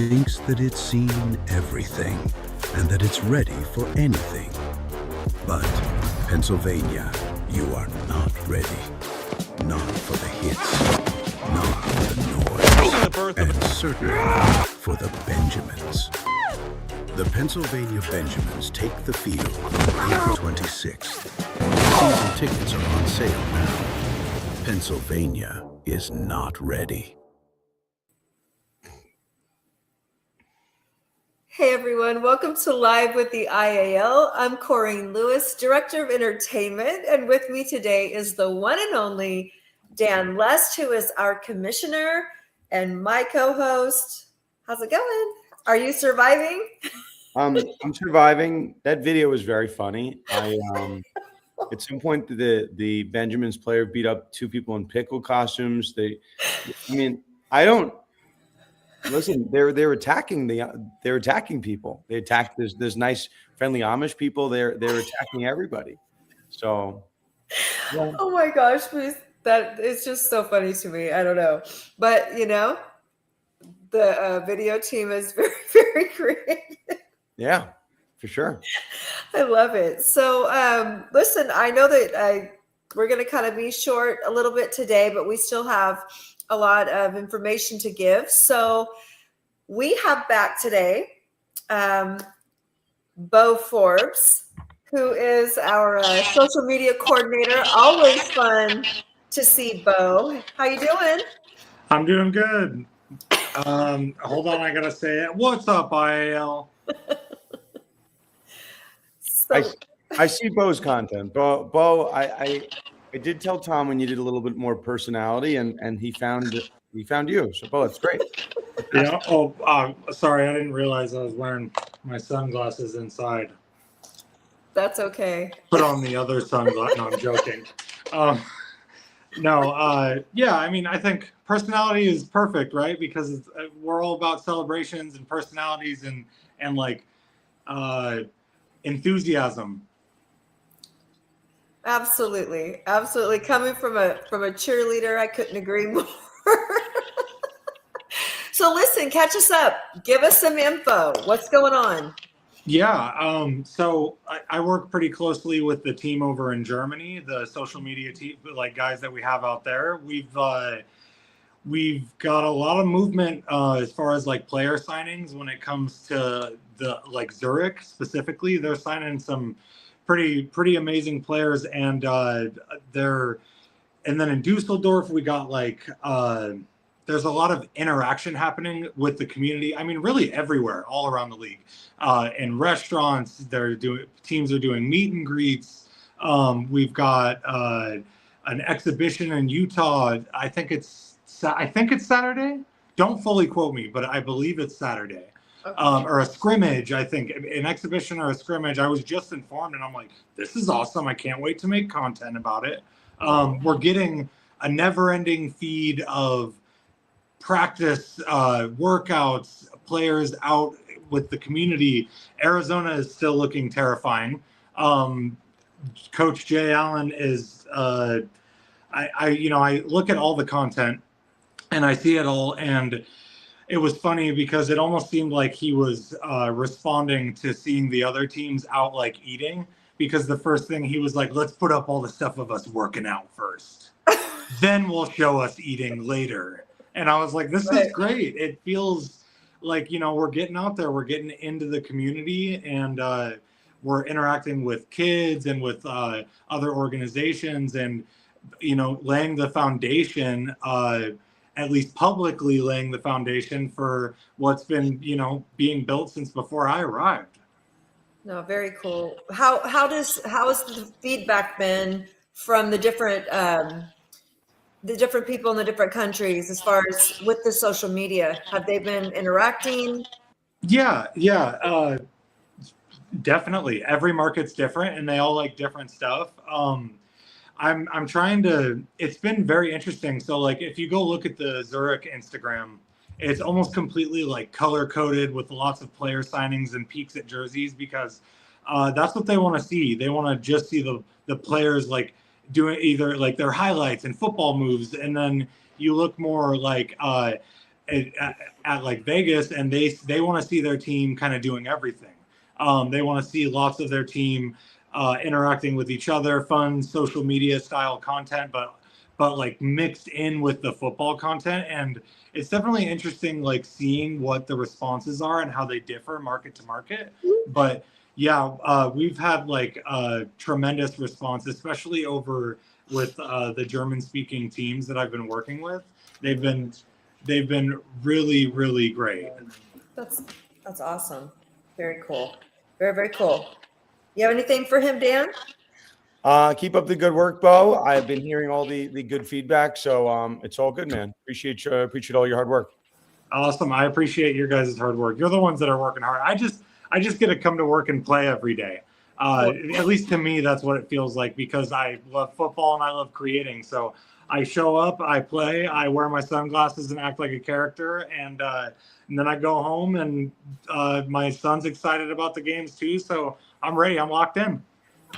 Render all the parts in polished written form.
thinks that it's seen everything and that it's ready for anything. But Pennsylvania, you are not ready. Not for the hits, not for the noise, and certainly not for the Benjamins. The Pennsylvania Benjamins take the field on April 26th. Season tickets are on sale now. Pennsylvania is not ready. Hey everyone, welcome to Live with the IAL. I'm Corine Lewis, Director of Entertainment, and with me today is the one and only Dan Lest, who is our commissioner and my co-host. How's it going? Are you surviving? I'm surviving. That video was very funny. At some point the Benjamins player beat up two people in pickle costumes. I don't listen. They're attacking they're attacking people. They attacked this nice friendly Amish people. They're attacking everybody. So yeah. Oh my gosh, please. That is just so funny to me. I don't know. But the video team is very, very creative. Yeah, for sure. I love it. So, listen, I know that we're going to kind of be short a little bit today, but we still have a lot of information to give. So we have back today Bo Forbes, who is our social media coordinator. Always fun to see Bo. How you doing? I'm doing good. Hold on, I gotta say it. What's up, IAL? I see Bo's content. Bo, I did tell Tom when you did a little bit more personality, and he found you. So Bo, it's great. Yeah. Oh, sorry, I didn't realize I was wearing my sunglasses inside. That's okay. Put on the other sunglasses. No, I'm joking. Yeah. I mean, I think personality is perfect, right? Because we're all about celebrations and personalities and like enthusiasm. Absolutely. Coming from a cheerleader, I couldn't agree more. So listen, catch us up. Give us some info. What's going on? Yeah. So I work pretty closely with the team over in Germany, the social media team, like guys that we have out there. We've got a lot of movement as far as like player signings when it comes to the like Zurich specifically. They're signing some pretty amazing players, and then in Dusseldorf we got like there's a lot of interaction happening with the community. I mean, really everywhere, all around the league. In restaurants, teams are doing meet and greets. We've got an exhibition in Utah. I think it's Saturday. Don't fully quote me, but I believe it's Saturday. Okay. Or a scrimmage, I think, an exhibition or a scrimmage. I was just informed, and I'm like, this is awesome. I can't wait to make content about it. We're getting a never-ending feed of practice, workouts, players out with the community. Arizona is still looking terrifying. Coach Jay Allen is, I look at all the content and I see it all, and it was funny because it almost seemed like he was responding to seeing the other teams out like eating, because the first thing he was like, let's put up all the stuff of us working out first. Then we'll show us eating later. And I was like, this is great. It feels like, we're getting out there, we're getting into the community, and we're interacting with kids and with other organizations, and, laying the foundation, at least publicly laying the foundation for what's been, being built since before I arrived. No, very cool. How has the feedback been from the different people in the different countries as far as with the social media? Have they been interacting? Yeah. Definitely. Every market's different and they all like different stuff. I'm trying to, it's been very interesting. So like, if you go look at the Zurich Instagram, it's almost completely like color coded with lots of player signings and peeks at jerseys, because that's what they want to see. They want to just see the players like doing either like their highlights and football moves. And then you look more like at like Vegas, and they want to see their team kind of doing everything. They want to see lots of their team interacting with each other, fun social media style content, but like mixed in with the football content. And it's definitely interesting, like seeing what the responses are and how they differ market to market. But yeah, we've had like a tremendous response, especially over with the German speaking teams that I've been working with. They've been really, really great. That's awesome. Very cool. Very, very cool. You have anything for him, Dan? Keep up the good work, Bo. I've been hearing all the good feedback, so it's all good, man. Appreciate all your hard work. Awesome. I appreciate your guys' hard work. You're the ones that are working hard. I just get to come to work and play every day. At least to me, that's what it feels like, because I love football and I love creating. So I show up, I play, I wear my sunglasses and act like a character, and then I go home, and my son's excited about the games too. So I'm ready. I'm locked in.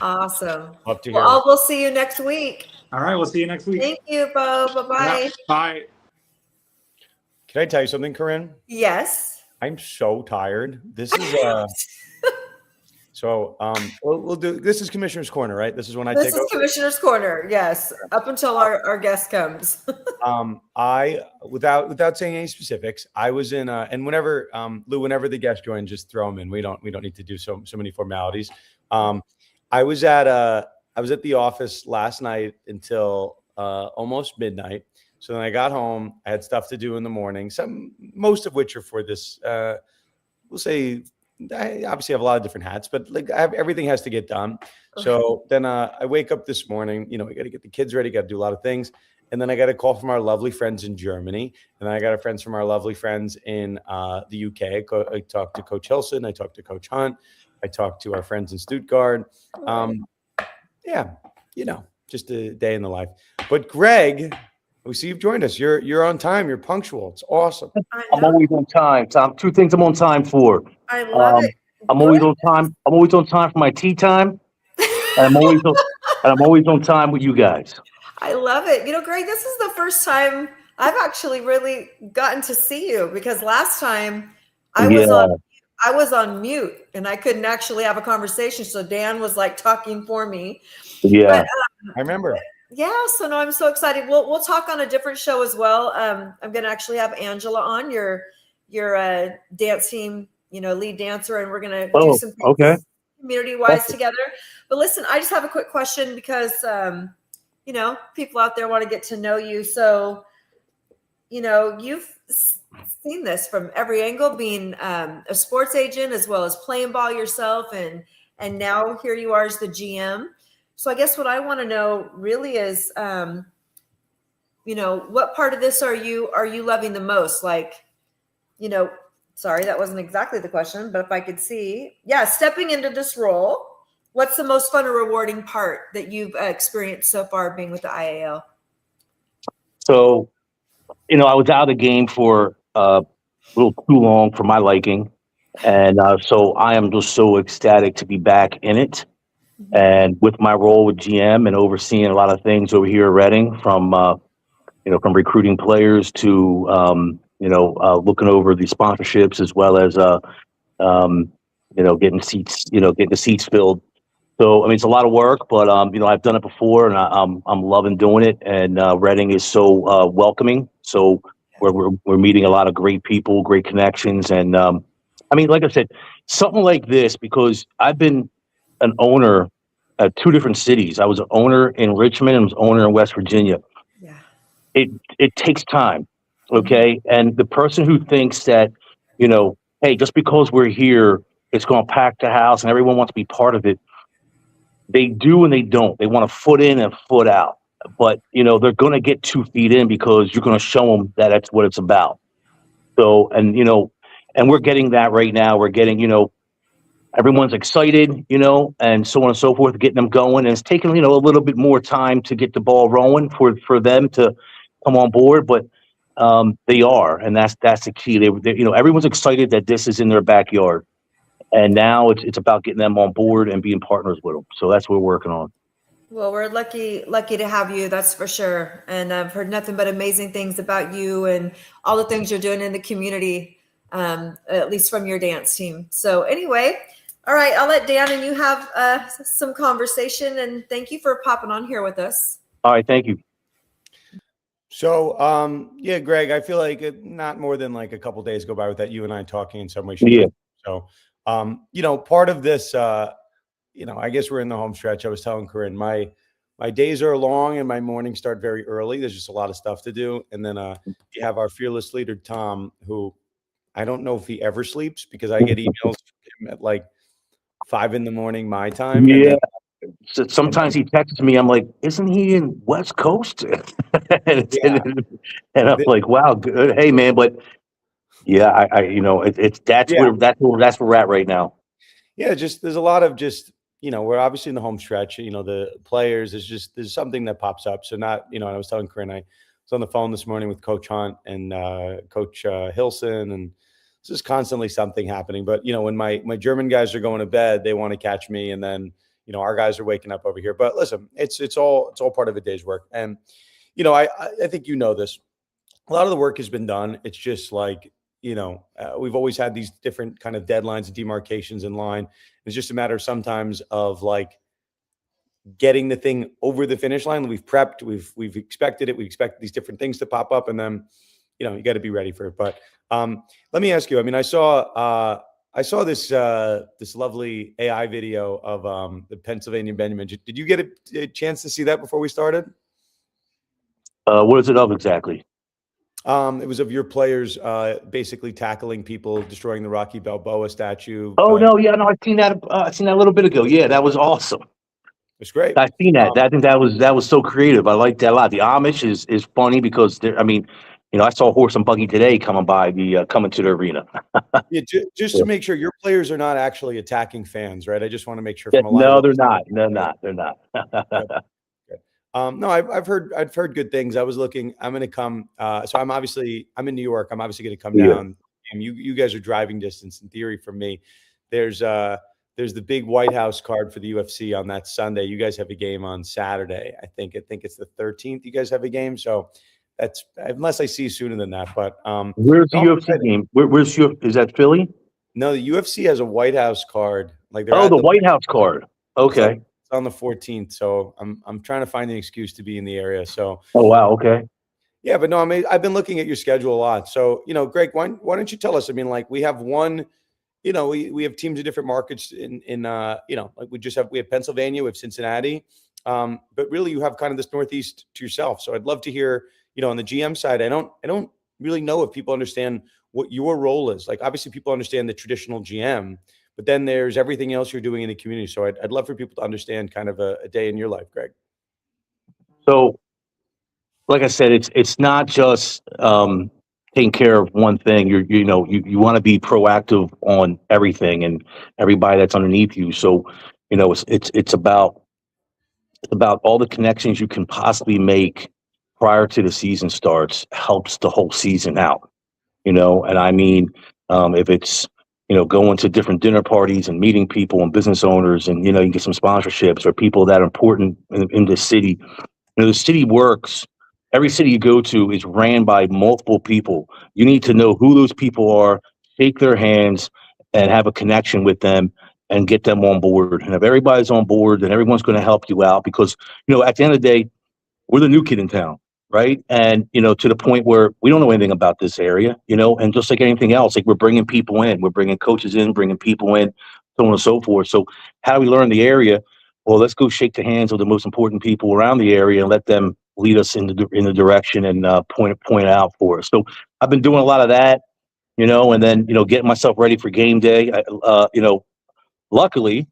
Awesome. Love to hear Well, we'll see you next week. All right. We'll see you next week. Thank you, Bo. Bye-bye. Yeah, bye. Can I tell you something, Corinne? Yes. I'm so tired. This is so we'll do this is Commissioner's Corner, right? This is when I take over. Commissioner's Corner. Yes. Up until our guest comes. I without saying any specifics, I was in and whenever Lou, whenever the guest joins, just throw them in. We don't need to do so many formalities. I was at the office last night until almost midnight. So then I got home. I had stuff to do in the morning. Most of which are for this. We'll say I obviously have a lot of different hats, but like everything has to get done. Okay. So then I wake up this morning. You know, we got to get the kids ready. Got to do a lot of things. And then I got a call from our lovely friends in Germany. And then I got friends from our lovely friends in the UK. I talked to Coach Hilson. I talked to Coach Hunt. I talked to our friends in Stuttgart. Yeah, you know, just a day in the life. But Greg, we see you've joined us. You're on time. You're punctual. It's awesome. I'm always on time, Tom. Two things I'm on time for. I love it. I'm always on time. I'm always on time for my tea time. And I'm always on time with you guys. I love it. You know, Greg, this is the first time I've actually really gotten to see you, because last time I was on mute and I couldn't actually have a conversation. So Dan was like talking for me. Yeah. But, I remember. Yeah. So no, I'm so excited. We'll talk on a different show as well. I'm going to actually have Angela on, your dance team, lead dancer, and we're going to do some things community wise together. But listen, I just have a quick question, because, people out there want to get to know you. So, you've seen this from every angle, being a sports agent as well as playing ball yourself, and now here you are as the GM. So I guess what I want to know really is, what part of this are you loving the most? Like, sorry, that wasn't exactly the question, but if I could see, stepping into this role, what's the most fun or rewarding part that you've experienced so far being with the IAL? So, I was out of the game for a little too long for my liking. And so I am just so ecstatic to be back in it. And with my role with GM and overseeing a lot of things over here at Reading, from recruiting players to, looking over the sponsorships, as well as, getting the seats filled. So, I mean, it's a lot of work, but, I've done it before, and I'm loving doing it. And Reading is so welcoming. So we're meeting a lot of great people, great connections. And, like I said, something like this, because I've been an owner at two different cities. I was an owner in Richmond and was an owner in West Virginia. Yeah. It takes time. Okay. Mm-hmm. And the person who thinks that, hey, just because we're here, it's going to pack the house and everyone wants to be part of it. They do and they don't. They want a foot in and a foot out. But, they're going to get 2 feet in, because you're going to show them that that's what it's about. So, and we're getting that right now. We're getting, everyone's excited, and so on and so forth, getting them going. And it's taking, a little bit more time to get the ball rolling for them to come on board. But they are, and that's the key. They everyone's excited that this is in their backyard. And now it's about getting them on board and being partners with them. So that's what we're working on. Well, we're lucky to have you, that's for sure. And I've heard nothing but amazing things about you and all the things you're doing in the community, at least from your dance team. So anyway, all right, I'll let Dan and you have some conversation, and thank you for popping on here with us. All right, thank you. So, yeah, Greg, I feel like not more than like a couple days go by without you and I talking in some way. Yeah. So, part of this, I guess we're in the home stretch. I was telling Corine, my days are long and my mornings start very early. There's just a lot of stuff to do. And then you have our fearless leader, Tom, who I don't know if he ever sleeps because I get emails from him at like 5 a.m. my time. Yeah. So sometimes he texts me. I'm like, isn't he in West Coast? and I'm like, wow, good. Hey, man, but yeah, that's where we're at right now. Yeah, just there's a lot of we're obviously in the home stretch. The players there's something that pops up. So not and I was telling Corine, I was on the phone this morning with Coach Hunt and Coach Hilson, and it's just constantly something happening. But when my German guys are going to bed, they want to catch me, and then our guys are waking up over here. But listen, it's all part of a day's work. And I think this. A lot of the work has been done. It's just like we've always had these different kind of deadlines and demarcations in line. It's just a matter sometimes of like getting the thing over the finish line. We've prepped, we've expected it. We expect these different things to pop up, and then you got to be ready for it. But let me ask you. I mean, I saw this lovely AI video of the Pennsylvania Benjamin. Did you get a chance to see that before we started? What is it of exactly? It was of your players basically tackling people, destroying the Rocky Balboa statue. Oh no, yeah, no, I've seen that. I seen that a little bit ago. Yeah, that was awesome. It's great. I've seen that. I think that was so creative. I like that a lot. The Amish is funny because I saw a horse and buggy today coming to the arena. Yeah, just to make sure your players are not actually attacking fans, right? I just want to make sure. No, they're not. They're not. No, I've heard good things. I was looking. I'm going to come. So I'm in New York. I'm obviously going to come down. And you guys are driving distance in theory from me. There's the big White House card for the UFC on that Sunday. You guys have a game on Saturday. I think it's the 13th. You guys have a game. So that's unless I see you sooner than that. But where's the UFC game? Where's is that Philly? No, the UFC has a White House card. Like the White House card. Okay. On the 14th, so I'm trying to find an excuse to be in the area. So oh wow, okay, yeah, but no, I've been looking at your schedule a lot. So Greg, why don't you tell us? I mean, like we have one, we have teams in different markets in like we have Pennsylvania, we have Cincinnati, but really you have kind of this Northeast to yourself. So I'd love to hear, on the GM side, I don't really know if people understand what your role is. Like obviously people understand the traditional GM. But then there's everything else you're doing in the community. So I'd love for people to understand kind of a day in your life, Greg. So, like I said, it's not just taking care of one thing. You want to be proactive on everything and everybody that's underneath you. So, it's about all the connections you can possibly make prior to the season starts helps the whole season out. And I mean, if it's going to different dinner parties and meeting people and business owners, and you can get some sponsorships or people that are important in the city. The city works. Every city you go to is ran by multiple people. You need to know who those people are, shake their hands, and have a connection with them and get them on board. And if everybody's on board, then everyone's going to help you out because at the end of the day, we're the new kid in town. Right. And, to the point where we don't know anything about this area, and just like anything else, like we're bringing people in, we're bringing coaches in, bringing people in, so on and so forth. So how do we learn the area? Well, let's go shake the hands of the most important people around the area and let them lead us in the direction and point out for us. So I've been doing a lot of that, and then, getting myself ready for game day. Luckily,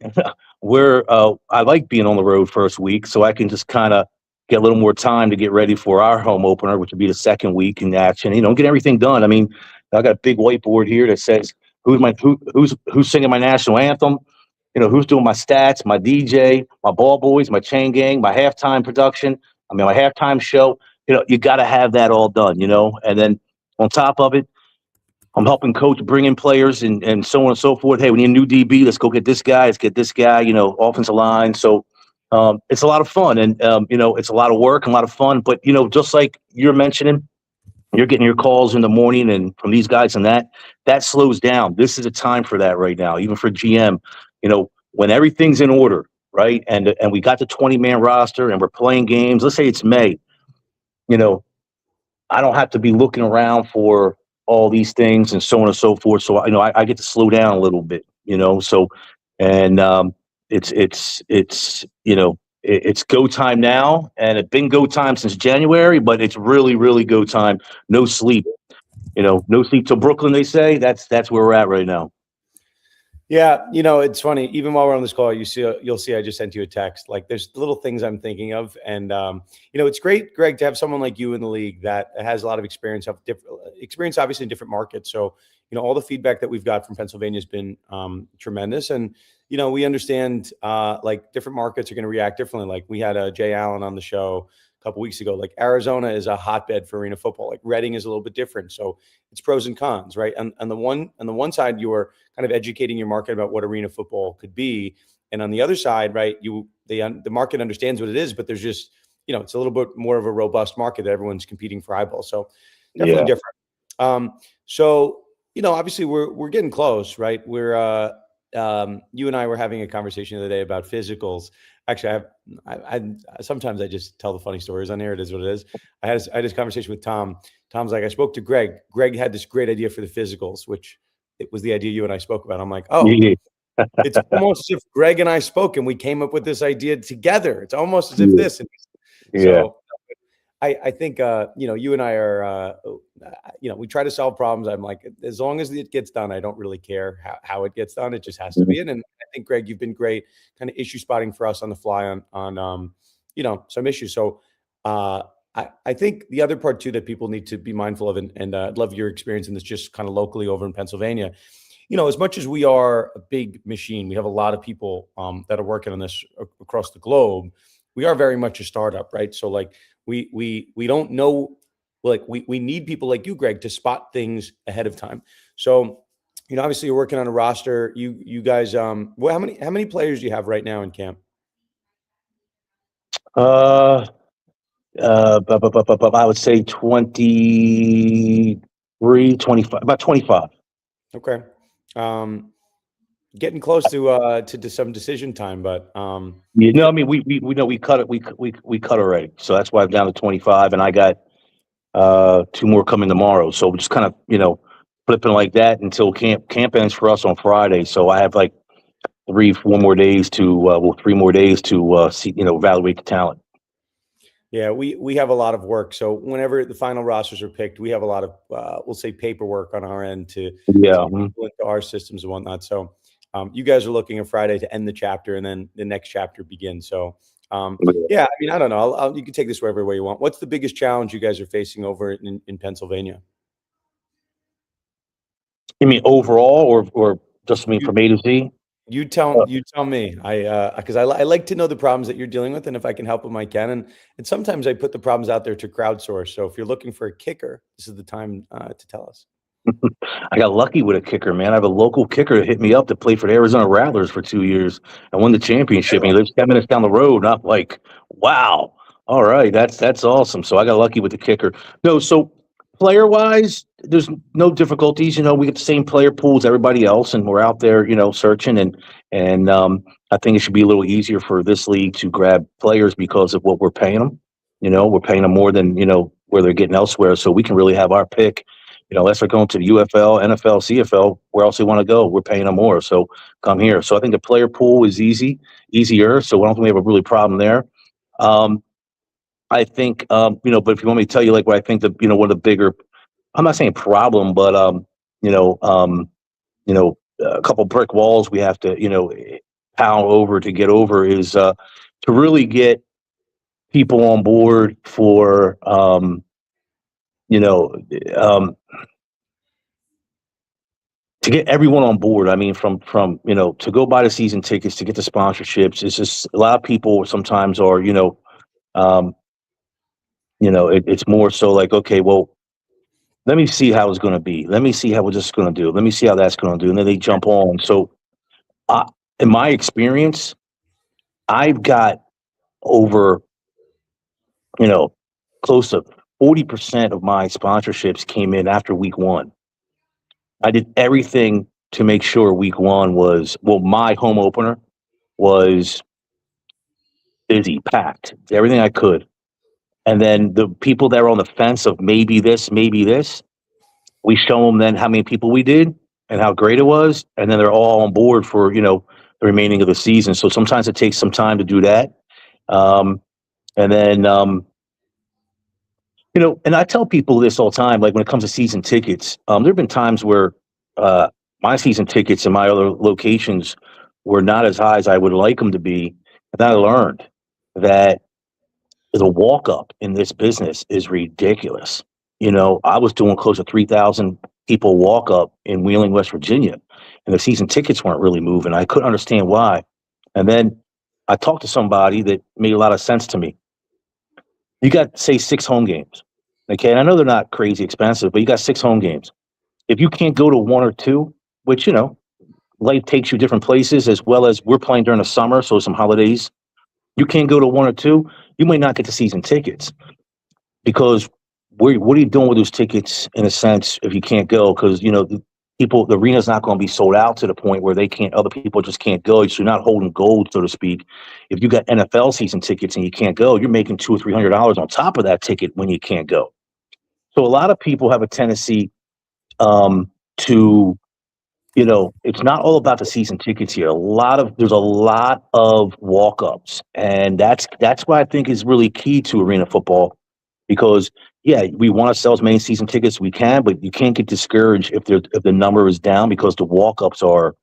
I like being on the road first week, so I can just kind of get a little more time to get ready for our home opener, which would be the second week in action. Get everything done. I mean, I got a big whiteboard here that says who's singing my national anthem, who's doing my stats, my DJ, my ball boys, my chain gang, my halftime production. I mean, my halftime show. You got to have that all done. And then on top of it, I'm helping coach bring in players and so on and so forth. Hey, we need a new DB. Let's go get this guy. Let's get this guy. Offensive line. So it's a lot of fun, and it's a lot of work and a lot of fun. But just like you're mentioning, you're getting your calls in the morning and from these guys, and that slows down. This is a time for that right now, even for GM. When everything's in order, right? And we got the 20-man roster, and we're playing games. Let's say it's May. I don't have to be looking around for all these things and so on and so forth. So I get to slow down a little bit. So and it's go time now, and it's been go time since January, but it's really, really go time. No sleep, no sleep till Brooklyn, they say. That's where we're at right now. Yeah, it's funny. Even while we're on this call, you'll see I just sent you a text. Like, there's little things I'm thinking of, and it's great, Greg, to have someone like you in the league that has a lot of experience obviously in different markets. So, all the feedback that we've got from Pennsylvania has been tremendous, and we understand like different markets are going to react differently. Like, we had Jay Allen on the show a couple weeks ago. Like, Arizona is a hotbed for arena football. Like, Reading is a little bit different. So it's pros and cons, right? And on the one side, you are kind of educating your market about what arena football could be, and on the other side, right, the market understands what it is, but there's just it's a little bit more of a robust market that everyone's competing for eyeballs. So definitely different. So obviously we're getting close, right? We're you and I were having a conversation the other day about physicals. Actually, I sometimes I just tell the funny stories on air. It is what it is. I had this conversation with Tom. Tom's like, I spoke to Greg. Greg had this great idea for the physicals, which it was the idea you and I spoke about. I'm like, oh, yeah. It's almost as if Greg and I spoke and we came up with this idea together. It's almost as if this. So I think, you and I are, we try to solve problems. I'm like, as long as it gets done, I don't really care how it gets done. It just has to be. And I think, Greg, you've been great kind of issue spotting for us on the fly on some issues. So I think the other part too that people need to be mindful of, and I'd love your experience in this just kind of locally over in Pennsylvania. As much as we are a big machine, we have a lot of people that are working on this across the globe. We are very much a startup, right? So like we don't know, like we need people like you, Greg, to spot things ahead of time. So obviously you're working on a roster. You guys, how many players do you have right now in camp? I would say 23, 25, about 25. Okay. Getting close to some decision time, but I mean, we cut it. We cut already, so that's why I'm down to 25, and I got 2 more coming tomorrow. So we're just kind of flipping like that until camp ends for us on Friday. So I have like 3 more days to see evaluate the talent. Yeah, we have a lot of work. So whenever the final rosters are picked, we have a lot of we'll say paperwork on our end to into our systems and whatnot. So you guys are looking at Friday to end the chapter, and then the next chapter begins. So yeah, I mean, I don't know. You can take this wherever way you want. What's the biggest challenge you guys are facing over in Pennsylvania? You mean overall, or just from A to Z? You tell me. Because I like to know the problems that you're dealing with, and if I can help them, I can. And sometimes I put the problems out there to crowdsource. So if you're looking for a kicker, this is the time to tell us. I got lucky with a kicker, man. I have a local kicker that hit me up to play for the Arizona Rattlers for 2 years and won the championship. And he lives 10 minutes down the road. And I'm like, wow, all right, that's awesome. So I got lucky with the kicker. No, so player wise, there's no difficulties. We get the same player pool as everybody else, and we're out there, searching. And I think it should be a little easier for this league to grab players because of what we're paying them. We're paying them more than where they're getting elsewhere, so we can really have our pick. Unless they're going to the UFL, NFL, CFL, where else they want to go, we're paying them more. So come here. So I think the player pool is easier. So I don't think we have a really problem there. I think, but if you want me to tell you, like, what I think one of the bigger, I'm not saying problem, but a couple brick walls we have to, pound over to get over is to really get people on board for, to get everyone on board. I mean, from to go buy the season tickets, to get the sponsorships. It's just a lot of people sometimes are, it's more so like, okay, well, let me see how it's going to be. Let me see how we're just going to do. Let me see how that's going to do. And then they jump on. So in my experience, I've got over, close to 40% of my sponsorships came in after week one. I did everything to make sure week one was, my home opener was busy, packed, everything I could. And then the people that were on the fence of maybe this, we show them then how many people we did and how great it was. And then they're all on board for, the remaining of the season. So sometimes it takes some time to do that. And then, and I tell people this all the time, like when it comes to season tickets, there have been times where my season tickets in my other locations were not as high as I would like them to be. And I learned that the walk up in this business is ridiculous. I was doing close to 3,000 people walk up in Wheeling, West Virginia, and the season tickets weren't really moving. I couldn't understand why. And then I talked to somebody that made a lot of sense to me. You got, say, 6 home games. Okay. And I know they're not crazy expensive, but you got 6 home games. If you can't go to 1 or 2, which, life takes you different places, as well as we're playing during the summer. So some holidays, you can't go to 1 or 2, you might not get the season tickets, because what are you doing with those tickets in a sense if you can't go? Because, the arena's not going to be sold out to the point where other people just can't go. So you're not holding gold, so to speak. If you got NFL season tickets and you can't go, you're making $200 or $300 on top of that ticket when you can't go. So a lot of people have a tendency to, it's not all about the season tickets here. There's a lot of walk-ups, and that's what I think is really key to arena football, because we want to sell as many season tickets as we can, but you can't get discouraged if the number is down, because the walk-ups are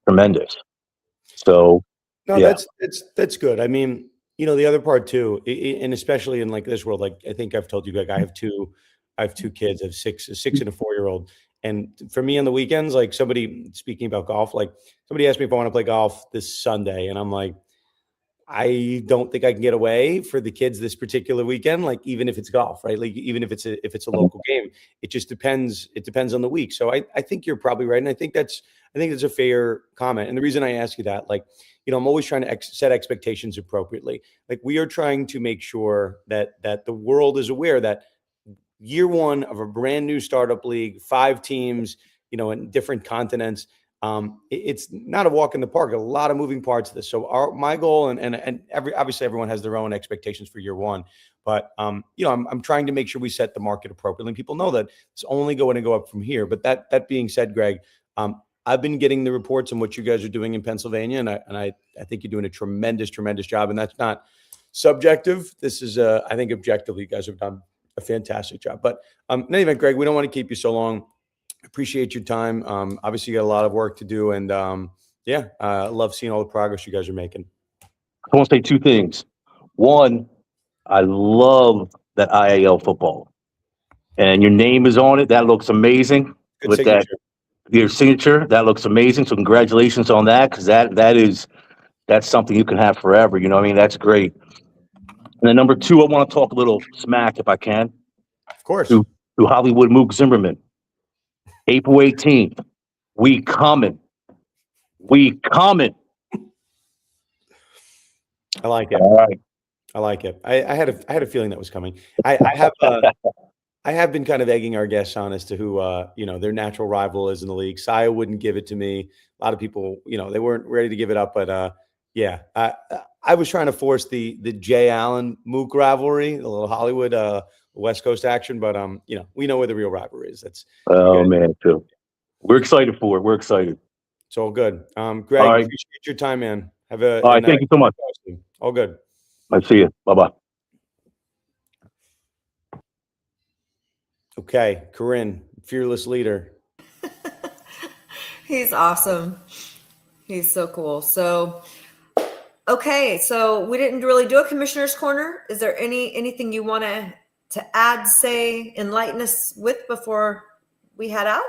tremendous. So No, that's good. I mean, the other part too, and especially in like this world, like I think I've told you, like I have two kids, I have a 6 and a 4-year-old. And for me on the weekends, like speaking about golf, like somebody asked me if I want to play golf this Sunday, and I'm like, I don't think I can get away for the kids this particular weekend. Like, even if it's golf, right? Like, even if it's a local game, it just depends. It depends on the week. So I think you're probably right. And I think that's a fair comment. And the reason I ask you that, like, I'm always trying to set expectations appropriately. Like, we are trying to make sure that the world is aware that year one of a brand new startup league, 5 teams, in different continents, it's not a walk in the park. A lot of moving parts of this. So my goal, and obviously everyone has their own expectations for year one, but I'm trying to make sure we set the market appropriately. And people know that it's only going to go up from here. But that being said, Greg, I've been getting the reports on what you guys are doing in Pennsylvania, and I think you're doing a tremendous job. And that's not subjective. This is I think objectively, you guys have done a fantastic job. But in any event, Greg, we don't want to keep you so long. Appreciate your time. Obviously, you got a lot of work to do, and I love seeing all the progress you guys are making. I want to say 2 things. One, I love that IAL football, and your name is on it. That looks amazing. Good with signature. Your signature, that looks amazing. So congratulations on that, because that's something you can have forever. You know what I mean? That's great. And then number 2, I want to talk a little smack, if I can. Of course. To Hollywood Mook Zimmerman. April 18th. We coming. I like it. All right. I like it. I had a feeling that was coming. I have been kind of egging our guests on as to who their natural rival is in the league. Saya wouldn't give it to me. A lot of people, they weren't ready to give it up, but I was trying to force the Jay Allen Mook rivalry, a little Hollywood West Coast action, but we know where the real rivalry is. That's man, too. We're excited for it. We're excited. It's all good. Greg, right. Appreciate your time, man. Have a all right. Thank you so much. All good. I see you. Bye-bye. Okay, Corine, fearless leader. He's awesome. He's so cool. So, okay, so we didn't really do a commissioner's corner. Is there anything you want to add, say, enlighten us with before we head out?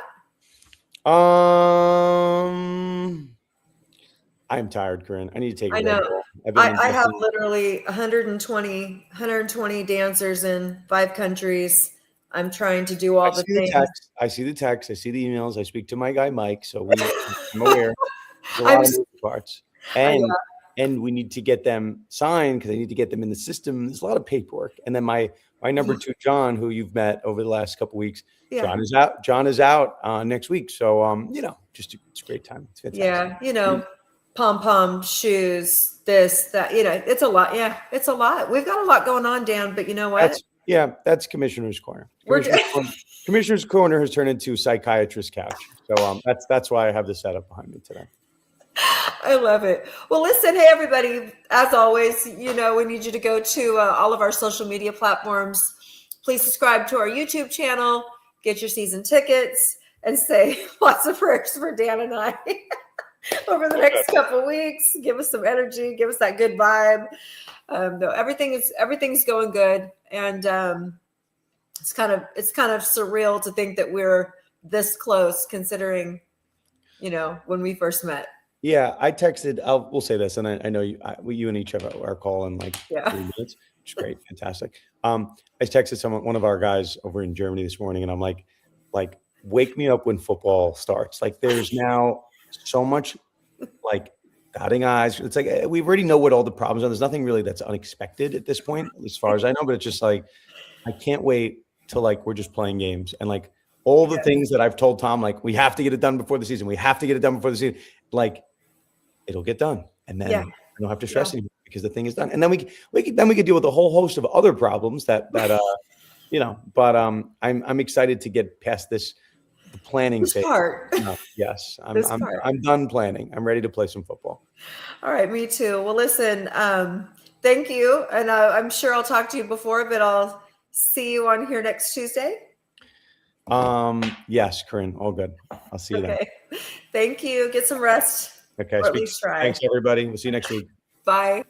I'm tired, Corine. I need to take a I break. know. I have literally 120 dancers in 5 countries. I'm trying to do all the things. I see the text. I see the emails. I speak to my guy, Mike. So I'm aware. A lot of moving parts. And and we need to get them signed because I need to get them in the system. There's a lot of paperwork. And then my number 2, John, who you've met over the last couple of weeks, Yeah. John is out next week. So, it's a great time. It's fantastic. Yeah. Pom-pom shoes, this, that, it's a lot. Yeah, it's a lot. We've got a lot going on, Dan, but you know what? That's Commissioner's Corner. Commissioner's Corner has turned into Psychiatrist's Couch. So that's why I have the setup behind me today. I love it. Well, listen, hey, everybody, as always, we need you to go to all of our social media platforms. Please subscribe to our YouTube channel, get your season tickets, and say lots of prayers for Dan and I over the next couple of weeks. Give us some energy, give us that good vibe. No, everything's going good. And it's kind of surreal to think that we're this close considering, when we first met. Yeah, I texted. We'll say this, and I know you and each have our call in like 3 minutes, which is great, fantastic. I texted one of our guys over in Germany this morning, and I'm like, wake me up when football starts. Like, there's now so much like dotting I's. It's like we already know what all the problems are. There's nothing really that's unexpected at this point, as far as I know. But it's just like I can't wait till like we're just playing games and like all the things that I've told Tom, like we have to get it done before the season. We have to get it done before the season. Like, it'll get done, and then I don't have to stress anymore because the thing is done. And then we could deal with a whole host of other problems that But I'm excited to get past the planning phase. Yes, I'm done planning. I'm ready to play some football. All right, me too. Well, listen, thank you, and I'm sure I'll talk to you before, but I'll see you on here next Tuesday. Yes, Corinne, all good. I'll see you then. Thank you. Get some rest. Okay. Or at least try. Thanks, everybody. We'll see you next week. Bye.